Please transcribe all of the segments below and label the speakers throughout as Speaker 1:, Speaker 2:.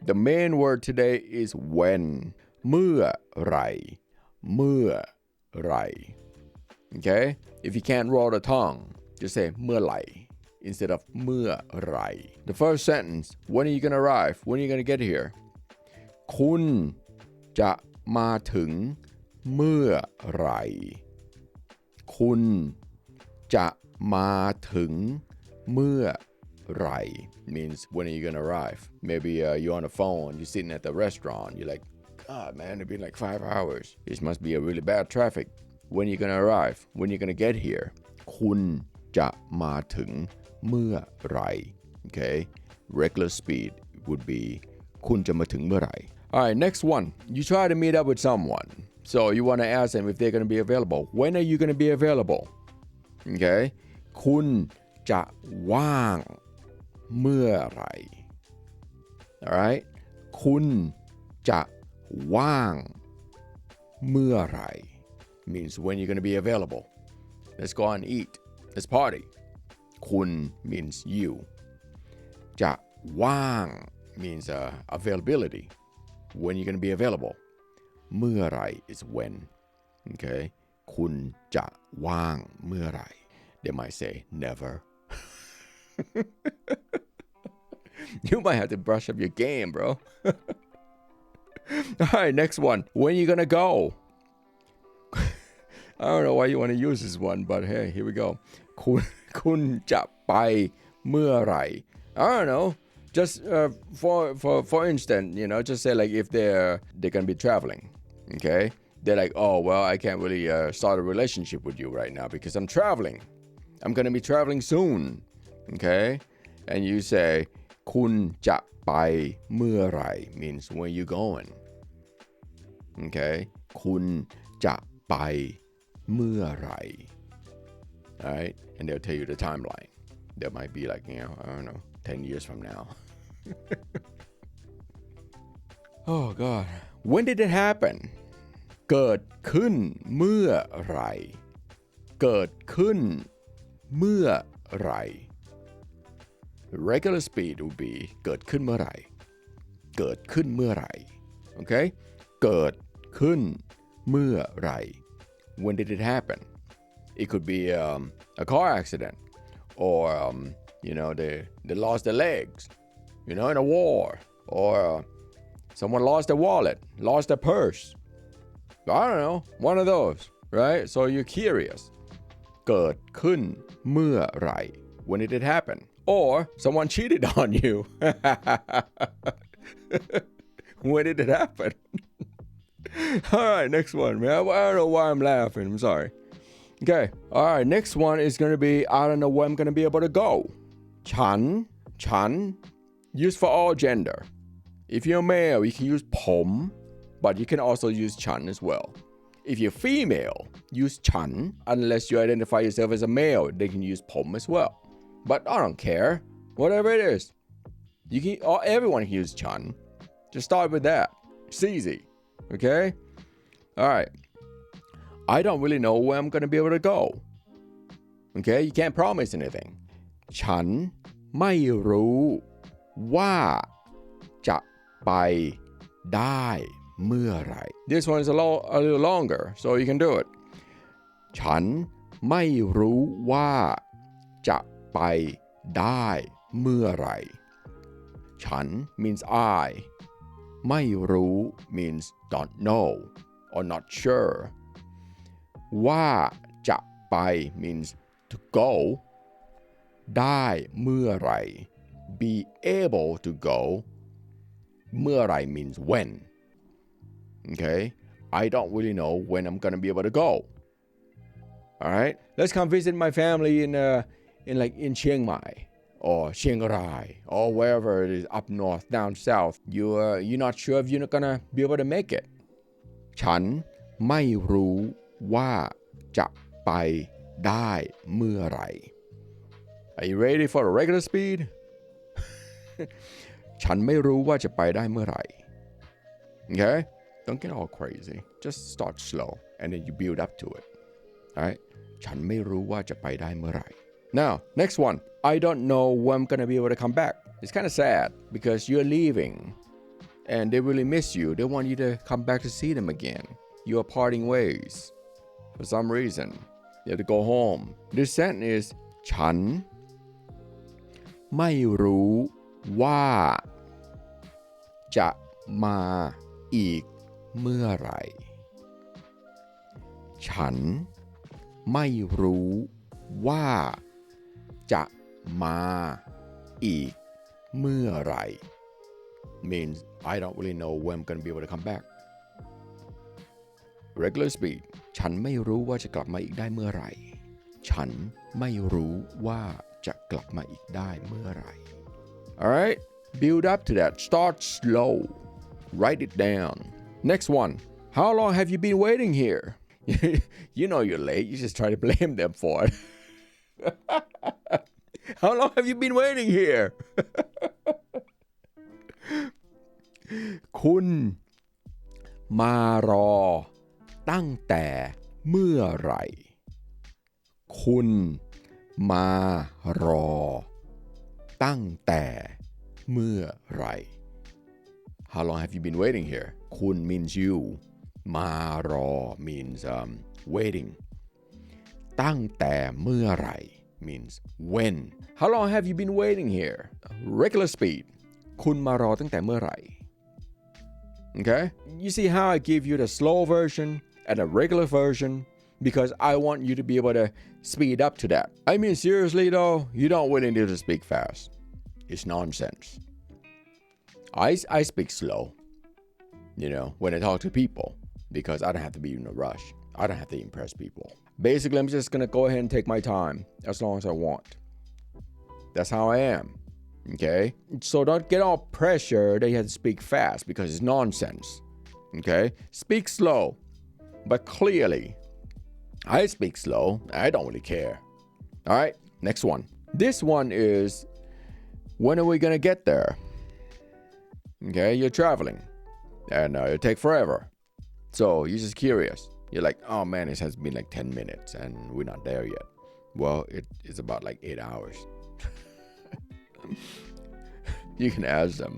Speaker 1: The main word today is when เมื่อไหร่เมื่อไหร่ okay if you can't roll the tongue just say เมื่อไหร่ instead of เมื่อไหร่ the first sentence when are you gonna arrive when are you gonna get here คุณจะมาถึงเมื่อไหร่คุณจะมาถึงเมื่อไหร่ means when are you gonna arrive maybe you're on the phone you're sitting at the restaurant you're like God man it's been like 5 hours this must be a really bad traffic when are you gonna arrive when are you gonna get here คุณจะมาถึงเมื่อไหร่ okay regular speed would be คุณจะมาถึงเมื่อไหร่ alright next one you try to meet up with someone so you want to ask them if they're gonna be available when are you gonna be available okay คุณจะว่างเมื่อไหร่ alright คุณจะว่างเมื่อไหร่ means when you're gonna be available let's go and eat let's party คุณ means you จะว่าง means availability when you're gonna be available เมื่อไหร่ is when okay คุณจะว่างเมื่อไหร่ they might say never you might have to brush up your game bro alright next one when you gonna go I don't know why you want to use this one but hey here we go คุณจะไปเมื่อไหร่ I don't know just for instance you know just say like if they're gonna be traveling okay they're like oh well I can't really start a relationship with you right now because I'm traveling I'm gonna be traveling soon okay and you say คุณจะไปเมื่อไหร่ means when you going okay คุณจะไปเมื่อไหร่ alright and they'll tell you the timeline there might be like you know I don't know 10 years from now oh god when did it happen เกิดขึ้นเมื่อไหร่เกิดขึ้นเมื่อไหร่ regular speed would be เกิดขึ้นเมื่อไหร่เกิดขึ้นเมื่อไหร่ okay เกิดขึ้นเมื่อไหร่ when did it happen it could be a car accident or you know they lost their legs you know in a war or someone lost their wallet lost their purse I don't know one of those right so you're curious เกิดขึ้นเมื่อไหร่ when did it happen or someone cheated on you when did it happen alright next one man I don't know why I'm laughing I'm sorry okay alright next one is gonna be I don't know where I'm gonna be able to go ฉัน used for all gender if you're male you can use ผม but you can also use ฉัน as well if you're female use ฉัน unless you identify yourself as a male they can use ผม as well but I don't care whatever it is you can everyone can use ฉัน just start with that it's easy okay alright I don't really know where I'm gonna be able to go okay you can't promise anything ฉันไม่รู้ว่าจะไปได้เมื่อไหร่ this one is a little longer so you can do it ฉันไม่รู้ว่าจะไปได้เมื่อไหร่ฉัน means I ไม่รู้ means don't know or not sure ว่าจะไป means to go ได้เมื่อไหร่ be able to go เมื่อไหร่ means when okay I don't really know when I'm gonna be able to go alright let's come visit my family in Chiang Mai or Chiang Rai or wherever it is up north down south you're not sure if you're gonna be able to make it ฉันไม่รู้ว่าจะไปได้เมื่อไหร่ Are you ready for the regular speed ฉันไม่รู้ว่าจะไปได้เมื่อไหร่ okay don't get all crazy just start slow and then you build up to it alright ฉันไม่รู้ว่าจะไปได้เมื่อไหร่ now next one I don't know when I'm gonna be able to come back it's kind of sad because you're leaving and they really miss you. They want you to come back to see them again. You are parting ways for some reason. You have to go home. This sentence is ฉันไม่รู้ว่าจะมาอีกเมื่อไหร่ฉันไม่รู้ว่าจะมาอีกเมื่อไหร่ means I don't really know when I'm going to be able to come back. Regular speed ฉันไม่รู้ว่าจะกลับมาอีกได้เมื่อไหร่ฉันไม่รู้ว่าจะกลับมาอีกได้เมื่อไหร่ Alright, build up to that. Start slow. Write it down. Next one. How long have you been waiting here? You know you're late. You just try to blame them for it. How long have you been waiting here? คุณมารอตั้งแต่เมื่อไหร่คุณมารอตั้งแต่เมื่อไหร่ How long have you been waiting here? คุณ means you. มารอ means waiting. ตั้งแต่เมื่อไหร่ means when. How long have you been waiting here? Regular speed. คุณมารอตั้งแต่เมื่อไหร่ Okay? You see how I give you the slow version and the regular version? Because I want you to be able to speed up to that. I mean, seriously though, you don't really need to speak fast. It's nonsense. I speak slow, you know, when I talk to people, because I don't have to be in a rush. I don't have to impress people. Basically, I'm just going to go ahead and take my time as long as I want. That's how I am. Okay? So don't get all pressure that you have to speak fast because it's nonsense. Okay? Speak slow, but clearly. I speak slow. I don't really care. All right, next one. This one is, when are we going to get there? Okay, you're traveling and it'll take forever. So you're just curious. You're like, oh man, it has been like 10 minutes and we're not there yet. Well, it's about like 8 hours. You can ask them.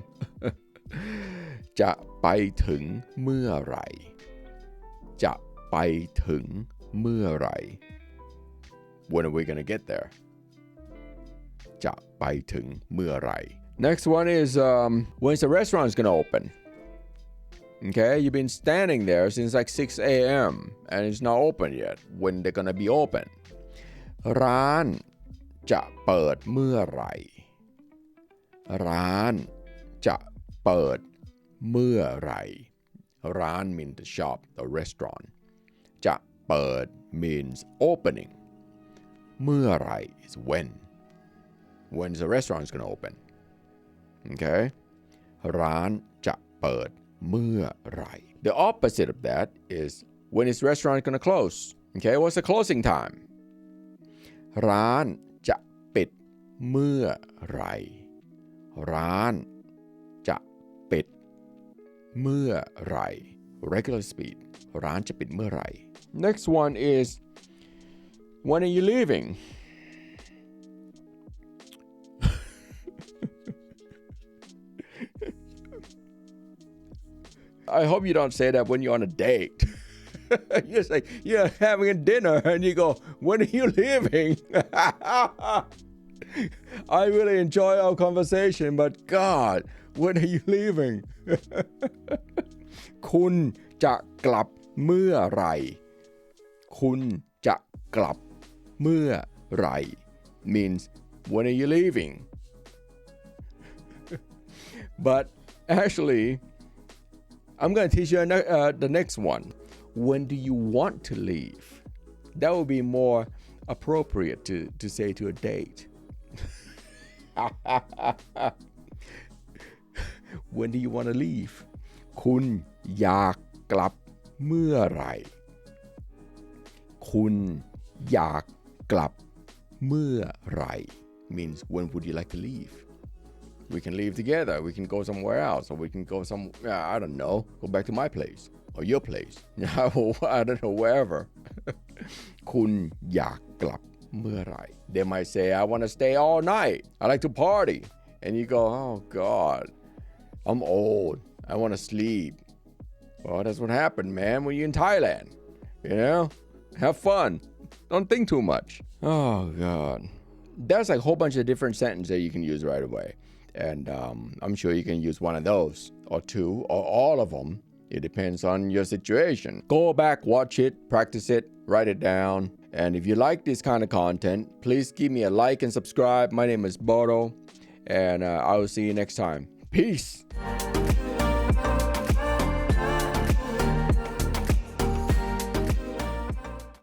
Speaker 1: จะไปถึงเมื่อไหร่จะไปถึงเมื่อไหร่ When are we gonna get there? จะไปถึงเมื่อไหร่ Next one is when's the restaurant gonna open? Okay, you've been standing there since like 6 a.m. and it's not open yet. When they're gonna be open? ร้านจะเปิดเมื่อไหร่ร้านจะเปิดเมื่อไหร่ร้าน means the shop, the restaurant. จะเปิด means opening. เมื่อไหร่ is when. When's the restaurant gonna open? Okay. ร้านจะเปิดเมื่อไหร่ The opposite of that is when is restaurant gonna close? Okay. What's the closing time? ร้านจะปิดเมื่อไหร่ร้านจะปิดเมื่อไหร่ Regular speed. ร้านจะปิดเมื่อไหร่ Next one is when are you leaving? I hope you don't say that when you're on a date. You're like, you're having a dinner and you go, when are you leaving? I really enjoy our conversation, but God, when are you leaving? คุณจะกลับเมื่อไหร่คุณจะกลับเมื่อไหร่ means when are you leaving? But actually, I'm going to teach you the next one. When do you want to leave? That would be more appropriate to say to a date. When do you want to leave? คุณอยากกลับเมื่อไหร่คุณอยากกลับเมื่อไหร่ means when would you like to leave? We can leave together. We can go somewhere else, or we can go I don't know, go back to my place or your place. I don't know, wherever. คุณอยากกลับเมื่อไหร่ They might say, I want to stay all night. I like to party. And you go, oh God, I'm old. I want to sleep. Well, that's what happened, man, when you're in Thailand. You know? Have fun. Don't think too much. Oh, God. There's like a whole bunch of different sentences that you can use right away. And I'm sure you can use one of those, or two, or all of them. It depends on your situation. Go back, watch it, practice it, write it down. And if you like this kind of content, please give me a like and subscribe. My name is Bodo, and I will see you next time. Peace.